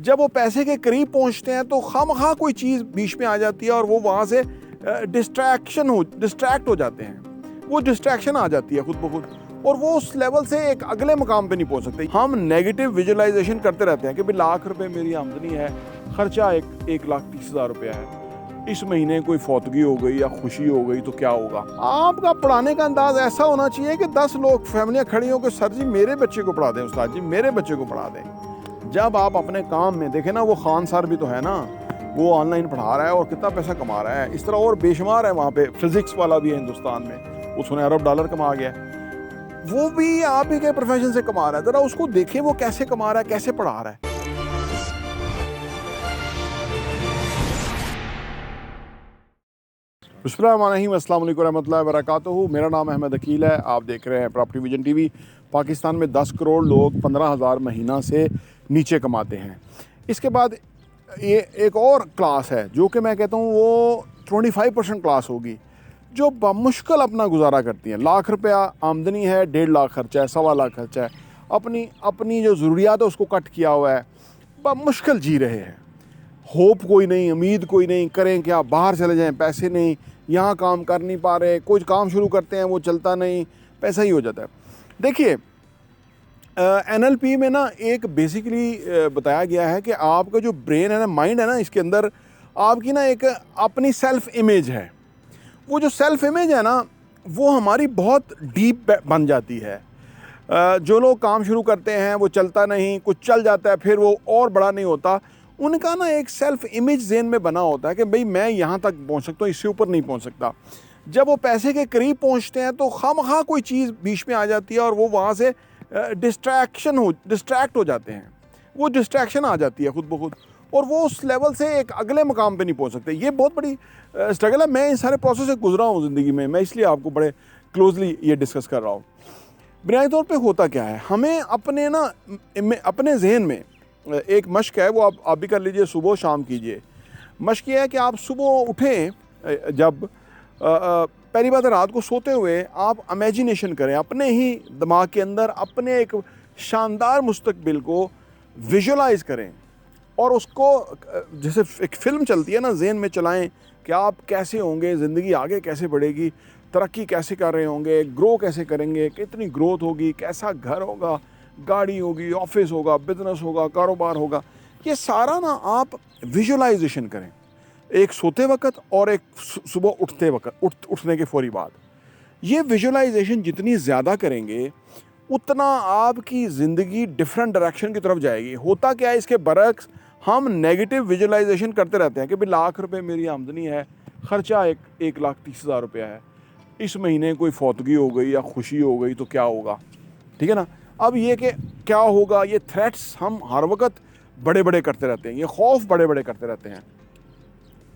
जब वो पैसे के करीब पहुंचते हैं तो खामखा कोई चीज़ बीच में आ जाती है और वो वहाँ से डिस्ट्रैक्ट हो जाते हैं, वो डिस्ट्रैक्शन आ जाती है खुद ब खुद, और वो उस लेवल से एक अगले मुकाम पे नहीं पहुंच सकते। हम नेगेटिव विजुअलाइजेशन करते रहते हैं कि भाई लाख रुपए मेरी आमदनी है, खर्चा 1,30,000 रुपया है, इस महीने कोई फौतगी हो गई या खुशी हो गई तो क्या होगा। आपका पढ़ाने का अंदाज ऐसा होना चाहिए कि 10 लोग फैमिलियां खड़ी हो कि सर जी मेरे बच्चे को पढ़ा दें, उस्ताद जी मेरे बच्चे को पढ़ा दें। जब आप अपने काम में देखें ना, वो खान सर भी तो है ना, वो ऑनलाइन पढ़ा रहा है और कितना पैसा कमा रहा है। इस तरह और बेशुमार है, वहाँ पे फिजिक्स वाला भी है हिंदुस्तान में, उसने अरब डॉलर कमा गया, वो भी आप ही के प्रोफेशन से कमा रहा है। ज़रा उसको देखें वो कैसे कमा रहा है, कैसे पढ़ा रहा है। अस्सलाम वालेकुम रहमतुल्लाहि व बरकातुहू। मेरा नाम अहमद अकील है, आप देख रहे हैं प्रॉपर्टी विजन टीवी। पाकिस्तान में 10 करोड़ लोग 15,000 महीना से नीचे कमाते हैं। इसके बाद ये एक और क्लास है जो कि मैं कहता हूँ वो 25% क्लास होगी, जो बामुश्किल अपना गुजारा करती हैं। लाख रुपया आमदनी है, 1.5 लाख खर्चा है, 1.25 लाख खर्चा है, अपनी जो ज़रूरियात है उसको कट किया हुआ है, बामुश्किल जी रहे हैं। होप कोई नहीं, उम्मीद कोई नहीं, करें क्या, बाहर चले जाएं, पैसे नहीं, यहाँ काम कर नहीं पा रहे, कुछ काम शुरू करते हैं वो चलता नहीं, पैसा ही हो जाता है। देखिए NLP में ना एक बेसिकली बताया गया है कि आपका जो ब्रेन है ना, माइंड है ना, इसके अंदर आपकी ना एक अपनी सेल्फ इमेज है। वो जो सेल्फ इमेज है ना, वो हमारी बहुत डीप बन जाती है। जो लोग काम शुरू करते हैं वो चलता नहीं, कुछ चल जाता है फिर वो और बड़ा नहीं होता, उनका ना एक सेल्फ इमेज ज़हन में बना होता है कि भाई मैं यहाँ तक पहुँच सकता हूँ, इससे ऊपर नहीं पहुँच सकता। जब वो पैसे के करीब पहुँचते हैं तो खामखा कोई चीज़ बीच में आ जाती है और वो वहाँ से डिस्ट्रैक्ट हो जाते हैं, वो डिस्ट्रैक्शन आ जाती है खुद ब खुद, और वो उस लेवल से एक अगले मुकाम पे नहीं पहुँच सकते। ये बहुत बड़ी स्ट्रगल है। मैं इन सारे प्रोसेस से गुजरा हूँ ज़िंदगी में, मैं इसलिए आपको बड़े क्लोजली ये डिस्कस कर रहा हूँ। बुनियादी तौर पे होता क्या है, हमें अपने जहन में एक मश्क है, वो आप भी कर लीजिए, सुबह शाम कीजिए। मश्क ये है कि आप सुबह उठें, जब पहली बात रात को सोते हुए आप इमेजिनेशन करें अपने ही दिमाग के अंदर, अपने एक शानदार मुस्तकबिल को विजुअलाइज करें और उसको जैसे एक फ़िल्म चलती है ना, जहन में चलाएं कि आप कैसे होंगे, ज़िंदगी आगे कैसे बढ़ेगी, तरक्की कैसे कर रहे होंगे, ग्रो कैसे करेंगे, कितनी ग्रोथ होगी, कैसा घर होगा, गाड़ी होगी, ऑफिस होगा, बिजनेस होगा, कारोबार होगा। ये सारा ना आप विजुअलाइजेशन करें, एक सोते वक्त और एक सुबह उठते वक्त, उठने के फौरी बाद। ये विजुअलाइजेशन जितनी ज़्यादा करेंगे उतना आपकी ज़िंदगी डिफरेंट डायरेक्शन की तरफ जाएगी। होता क्या है, इसके बरक्स हम नेगेटिव विजुअलाइजेशन करते रहते हैं कि भाई लाख रुपए मेरी आमदनी है, खर्चा 1,30,000 रुपया है, इस महीने कोई फौतगी हो गई या खुशी हो गई तो क्या होगा। ठीक है ना। अब ये कि क्या होगा, ये थ्रेट्स हम हर वक्त बड़े बड़े करते रहते हैं, ये खौफ बड़े बड़े करते रहते हैं।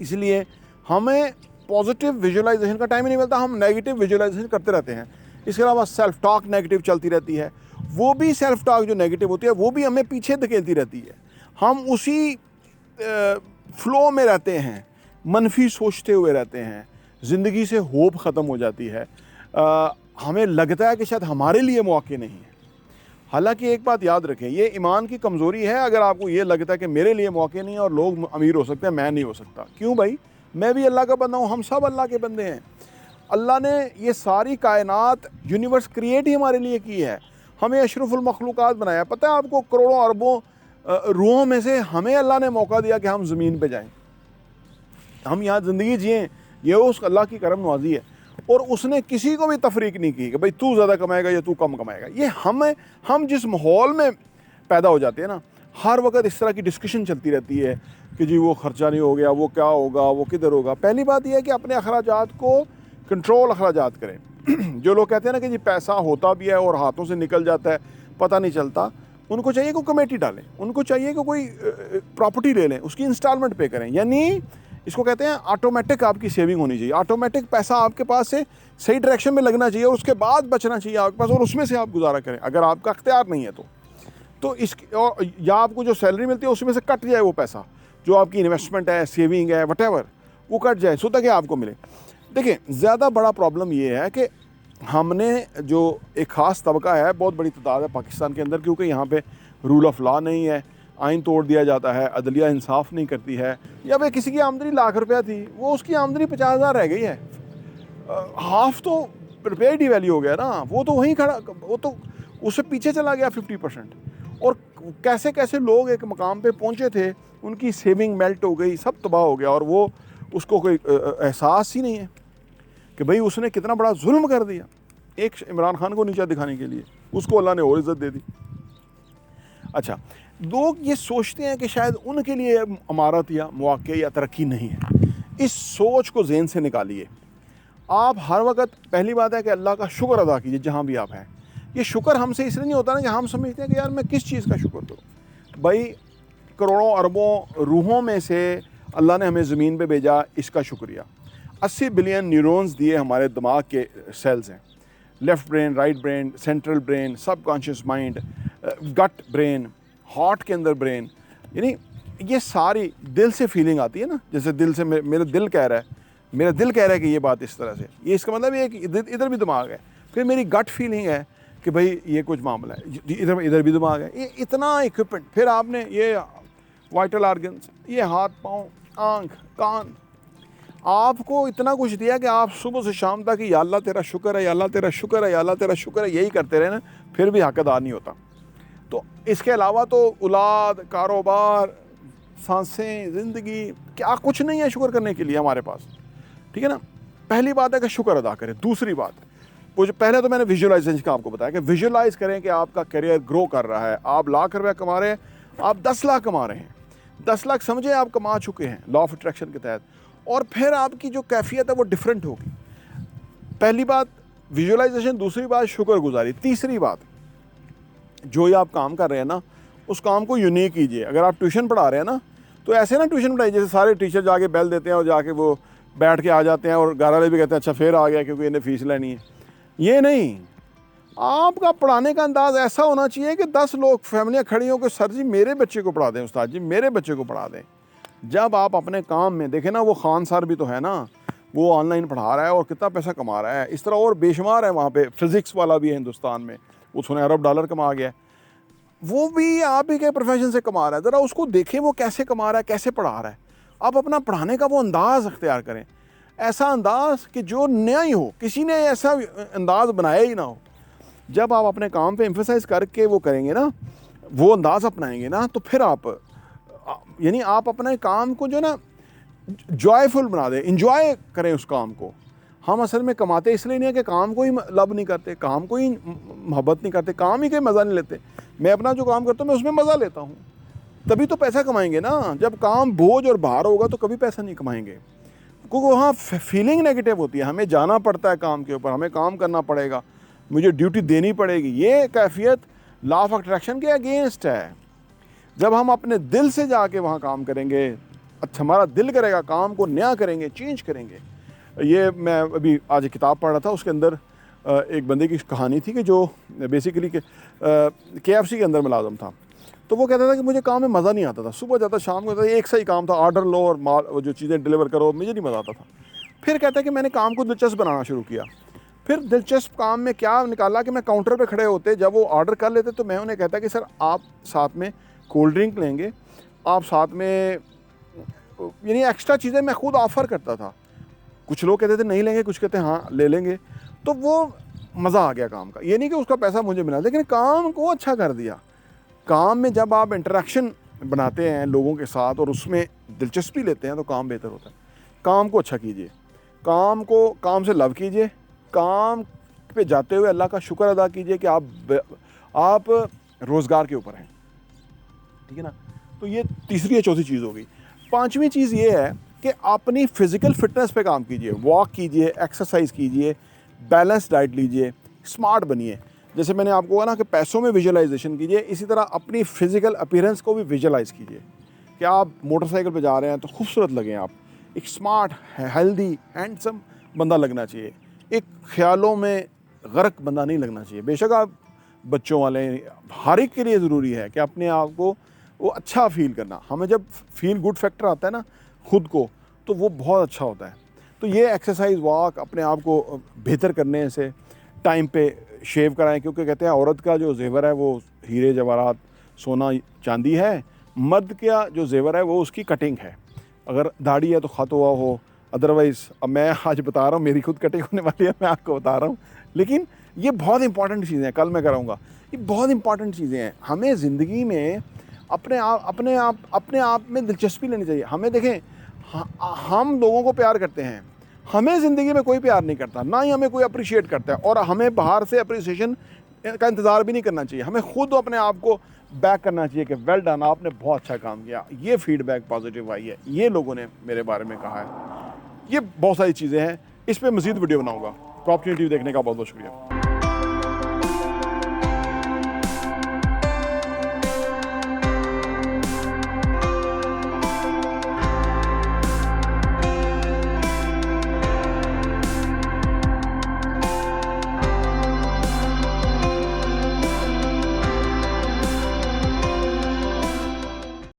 इसलिए हमें पॉजिटिव विजुअलाइजेशन का टाइम ही नहीं मिलता, हम नेगेटिव विजुअलाइजेशन करते रहते हैं। इसके अलावा सेल्फ टॉक नेगेटिव चलती रहती है, वो भी सेल्फ टॉक जो नेगेटिव होती है वो भी हमें पीछे धकेलती रहती है। हम उसी फ्लो में रहते हैं, मनफी सोचते हुए रहते हैं, ज़िंदगी से होप ख़त्म हो जाती है। हमें लगता है कि शायद हमारे लिए मौके नहीं है। हालांकि एक बात याद रखें, ये ईमान की कमज़ोरी है अगर आपको ये लगता है कि मेरे लिए मौके नहीं है और लोग अमीर हो सकते हैं, मैं नहीं हो सकता। क्यों भाई, मैं भी अल्लाह का बंदा हूँ, हम सब अल्लाह के बंदे हैं। अल्लाह ने ये सारी कायनात, यूनिवर्स क्रिएट ही हमारे लिए की है, हमें अशरफुल मखलूक़ात बनाया। पता है आपको, करोड़ों अरबों रूहों में से हमें अल्लाह ने मौका दिया कि हम ज़मीन पर जाएँ, हम यहाँ ज़िंदगी जिएँ। ये उस अल्लाह की करम नवाजी है, और उसने किसी को भी तफरीक नहीं की कि भाई तू ज़्यादा कमाएगा या तू कम कमाएगा। ये हम जिस माहौल में पैदा हो जाते हैं ना, हर वक्त इस तरह की डिस्कशन चलती रहती है कि जी वो ख़र्चा नहीं हो गया, वो क्या होगा, वो किधर होगा। पहली बात यह है कि अपने अखराजात को कंट्रोल अखराजात करें। जो लोग कहते हैं ना कि जी पैसा होता भी है और हाथों से निकल जाता है, पता नहीं चलता, उनको चाहिए कि कमेटी डालें, उनको चाहिए कि कोई प्रॉपर्टी ले लें, उसकी इंस्टॉलमेंट पे करें। यानी इसको कहते हैं ऑटोमेटिक आपकी सेविंग होनी चाहिए, ऑटोमेटिक पैसा आपके पास से सही डायरेक्शन में लगना चाहिए और उसके बाद बचना चाहिए आपके पास, और उसमें से आप गुजारा करें अगर आपका अख्तियार नहीं है तो और या आपको जो सैलरी मिलती है उसमें से कट जाए वो पैसा, जो आपकी इन्वेस्टमेंट है, सेविंग है, वटेवर, वो कट जाए सो ताकि आपको मिले। देखिए ज़्यादा बड़ा प्रॉब्लम ये है कि हमने जो एक ख़ास तबका है, बहुत बड़ी तादाद है पाकिस्तान के अंदर, क्योंकि यहाँ पे रूल ऑफ लॉ नहीं है, आइन तोड़ दिया जाता है, अदलिया इंसाफ नहीं करती है, या भाई किसी की आमदनी लाख रुपया थी, वो उसकी आमदनी 50,000 रह गई है, हाफ तो रुपया ही डिवैल्यू हो गया ना, वो तो वहीं खड़ा, वो तो उससे पीछे चला गया 50%। और कैसे कैसे लोग एक मकाम पे पहुंचे थे, उनकी सेविंग मेल्ट हो गई, सब तबाह हो गया, और वो उसको कोई एहसास ही नहीं है कि भाई उसने कितना बड़ा जुल्म कर दिया एक इमरान खान को नीचा दिखाने के लिए, उसको अल्लाह ने और इज़्ज़त दे दी। अच्छा, लोग ये सोचते हैं कि शायद उनके लिए अमारत या मौक़े या तरक्की नहीं है। इस सोच को ज़हन से निकालिए। आप हर वक्त, पहली बात है कि अल्लाह का शुक्र अदा कीजिए जहाँ भी आप हैं। ये शुक्र हमसे इसलिए नहीं होता ना कि हम समझते हैं कि यार मैं किस चीज़ का शुक्र करूँ। भाई करोड़ों अरबों रूहों में से अल्लाह ने हमें ज़मीन पे भेजा, इसका शुक्रिया। 80 बिलियन न्यूरॉन्स दिए हमारे दिमाग के सेल्स हैं, left brain, right brain, central brain, subconscious mind, gut brain, heart के अंदर ब्रेन, यानी ये सारी दिल से फीलिंग आती है ना, जैसे दिल से मेरा दिल कह रहा है, मेरा दिल कह रहा है कि ये बात इस तरह से, ये इसका मतलब ये कि इधर भी दिमाग है। फिर मेरी गट फीलिंग है कि भाई ये कुछ मामला है, इधर भी दिमाग है। ये इतना इक्विपमेंट, फिर आपने ये वाइटल ऑर्गन्स, ये हाथ पाँव, आँख, कान, आपको इतना कुछ दिया कि आप सुबह से शाम तक या अल्लाह तेरा शुक्र है, या अल्लाह तेरा शुक्र है, या अल्लाह तेरा शुक्र है, यही करते रहे ना, फिर भी हकदार नहीं होता। तो इसके अलावा तो औलाद, कारोबार, सांसें, ज़िंदगी, क्या कुछ नहीं है शुक्र करने के लिए हमारे पास, ठीक है ना। पहली बात है कि शुक्र अदा करें। दूसरी बात, वो जो पहले तो मैंने विजुअलाइजेशन का आपको बताया कि विजुअलाइज करें कि आपका करियर ग्रो कर रहा है, आप लाख रुपया कमा रहे हैं, आप 10 लाख कमा रहे हैं, 10 लाख समझे आप कमा चुके हैं लॉ ऑफ अट्रैक्शन के तहत, और फिर आपकी जो कैफियत है वो डिफरेंट होगी। पहली बात विजुअलाइजेशन, दूसरी बात शुक्रगुजारी, तीसरी बात जो ये आप काम कर रहे हैं ना, उस काम को यूनिक कीजिए। अगर आप ट्यूशन पढ़ा रहे हैं ना, तो ऐसे ना ट्यूशन पढ़ाइए जैसे सारे टीचर जाके बेल देते हैं और जाके वो बैठ के आ जाते हैं और घर वाले भी कहते हैं अच्छा फिर आ गया क्योंकि इन्हें फ़ीस लेनी है। ये नहीं, आपका पढ़ाने का अंदाज़ ऐसा होना चाहिए कि 10 लोग, फैमिलियाँ खड़ी हों कि सर जी मेरे बच्चे को पढ़ा दें, उस्ताद जी मेरे बच्चे को पढ़ा दें। जब आप अपने काम में देखें ना, वो खान सर भी तो है ना, वो ऑनलाइन पढ़ा रहा है और कितना पैसा कमा रहा है, इस तरह और बेशुमार है वहाँ पे। फ़िज़िक्स वाला भी है हिंदुस्तान में, उसने अरब डॉलर कमा गया, वो भी आप ही के प्रोफेशन से कमा रहा है। ज़रा उसको देखें वो कैसे कमा रहा है, कैसे पढ़ा रहा है। आप अपना पढ़ाने का वो अंदाज़ अख्तियार करें, ऐसा अंदाज़ कि जो नया ही हो, किसी ने ऐसा अंदाज़ बनाया ही ना हो। जब आप अपने काम पे एम्फेसाइज करके वो करेंगे ना, वो अंदाज़ अपनाएंगे ना, तो फिर आप यानी आप अपने काम को जो ना जॉयफुल बना दें, इंजॉय करें उस काम को। हम असल में कमाते इसलिए नहीं है कि काम को ही लब नहीं करते, काम को ही मोहब्बत नहीं करते, काम ही के मज़ा नहीं लेते। मैं अपना जो काम करता हूँ मैं उसमें मज़ा लेता हूँ, तभी तो पैसा कमाएंगे ना। जब काम बोझ और भार होगा तो कभी पैसा नहीं कमाएंगे, क्योंकि वहाँ फीलिंग नेगेटिव होती है। हमें जाना पड़ता है काम के ऊपर, हमें काम करना पड़ेगा, मुझे ड्यूटी देनी पड़ेगी। ये कैफियत लॉ ऑफ अट्रैक्शन के अगेंस्ट है। जब हम अपने दिल से जाके वहाँ काम करेंगे, अच्छा हमारा दिल करेगा, काम को नया करेंगे, चेंज करेंगे। ये मैं अभी आज एक किताब पढ़ रहा था, उसके अंदर एक बंदे की कहानी थी कि जो बेसिकली KFC के अंदर मुलाज़म था। तो वो कहता था कि मुझे काम में मज़ा नहीं आता था, सुबह जाता शाम को जाता, एक सही काम था, ऑर्डर लो और माल वो जो चीज़ें डिलीवर करो, मुझे नहीं मज़ा आता था। फिर कहता है कि मैंने काम को दिलचस्प बनाना शुरू किया। फिर दिलचस्प काम में क्या निकाला कि मैं काउंटर पे खड़े होते, जब वो ऑर्डर कर लेते तो मैं उन्हें कहता कि सर आप साथ में कोल्ड ड्रिंक लेंगे, आप साथ में, यानी एक्स्ट्रा चीज़ें मैं खुद ऑफ़र करता था। कुछ लोग कहते थे नहीं लेंगे, कुछ कहते हाँ ले लेंगे। तो वो मज़ा आ गया काम का। ये नहीं कि उसका पैसा मुझे मिला, लेकिन काम को अच्छा कर दिया। काम में जब आप इंटरेक्शन बनाते हैं लोगों के साथ और उसमें दिलचस्पी लेते हैं तो काम बेहतर होता है। काम को अच्छा कीजिए, काम से लव कीजिए, काम पे जाते हुए अल्लाह का शुक्र अदा कीजिए कि आप रोज़गार के ऊपर हैं, ठीक है ना। तो ये तीसरी या चौथी चीज़ हो गई। पांचवी चीज़ ये है कि अपनी फ़िज़िकल फ़िटनेस पे काम कीजिए, वॉक कीजिए, एक्सरसाइज कीजिए, बैलेंस डाइट लीजिए, स्मार्ट बनिए। जैसे मैंने आपको कहा ना कि पैसों में विजुअलाइजेशन कीजिए, इसी तरह अपनी फ़िज़िकल अपीयरेंस को भी विजुअलाइज़ कीजिए कि आप मोटरसाइकिल पे जा रहे हैं तो खूबसूरत लगें, आप एक स्मार्ट, हेल्दी, हैंडसम बंदा लगना चाहिए। एक ख्यालों में गर्क बंदा नहीं लगना चाहिए। बेशक आप बच्चों वाले, हर एक के लिए ज़रूरी है कि अपने आप को वो अच्छा फ़ील करना। हमें जब फील गुड फैक्टर आता है ना खुद को, तो वो बहुत अच्छा होता है। तो ये एक्सरसाइज, वॉक, अपने आप को बेहतर करने से, टाइम पे शेव कराएं, क्योंकि कहते हैं औरत का जो जेवर है वो हीरे जवाहरात, सोना चांदी है, मर्द का जो जेवर है वो उसकी कटिंग है, अगर दाढ़ी है तो खत हुआ हो, अदरवाइज़ अब मैं आज बता रहा हूँ, मेरी खुद कटिंग होने वाली है, मैं आपको बता रहा हूँ, लेकिन ये बहुत इंपॉर्टेंट चीज़ें हैं, कल मैं कराऊँगा। ये बहुत इंपॉर्टेंट चीज़ें हैं, हमें ज़िंदगी में अपने आप में दिलचस्पी लेनी चाहिए। हमें देखें, हम लोगों को प्यार करते हैं, हमें ज़िंदगी में कोई प्यार नहीं करता, ना ही हमें कोई अप्रिशिएट करता है, और हमें बाहर से अप्रिसिएशन का इंतज़ार भी नहीं करना चाहिए। हमें खुद अपने आप को बैक करना चाहिए कि वेल डन, आपने बहुत अच्छा काम किया, ये फीडबैक पॉजिटिव आई है, ये लोगों ने मेरे बारे में कहा है। ये बहुत सारी चीज़ें हैं, इस पे मज़ीद वीडियो बनाऊँगा। तो अपॉर्चुनिटी देखने का बहुत बहुत शुक्रिया।